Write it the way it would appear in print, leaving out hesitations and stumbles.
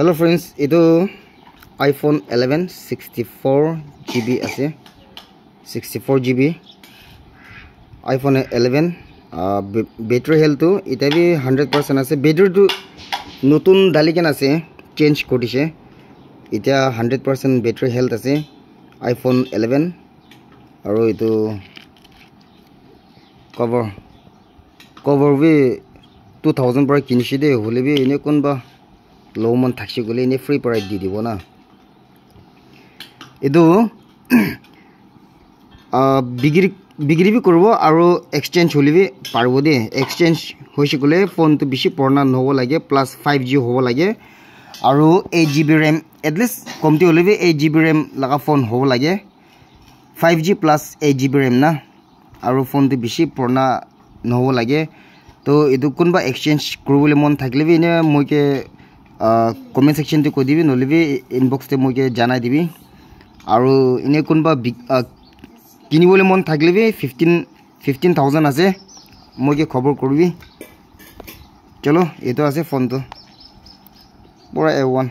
Hello friends, itu iPhone 11 64GB আছে 64GB iPhone 11 battery health to itabi 100% আছে battery to নতুন ডালিকেন আছে change কৰিছে এটা 100% battery health আছে iPhone 11 আৰু এটো cover we 2000 পৰা কিনিছে দে হলে বি এনে কোনবা low man থাকছে গলে এনে ফ্রি প্রাইস দি দিব না এটো বিক্রি বি করব আৰু এক্সচেঞ্জ হলিবি পারবো দে এক্সচেঞ্জ হইছে গলে ফোন তো বেশি পুরনা নহব লাগে প্লাস 5G হব লাগে আৰু 8GB RAM at least কমতি হলিবি 8GB RAM লাগা ফোন হব লাগে 5G plus 8GB RAM না আৰু ফোন তো বেশি পুরনা নহব লাগে তো এটো কোনবা এক্সচেঞ্জ করবলে মন থাকলে বি এনে মইকে comment section to ko dibi nolibi inbox te moike janai dibi aru ine kunba kinibole mon thakle bi 15000 ase moike khobor korbi chalo eto ase phone to pura A1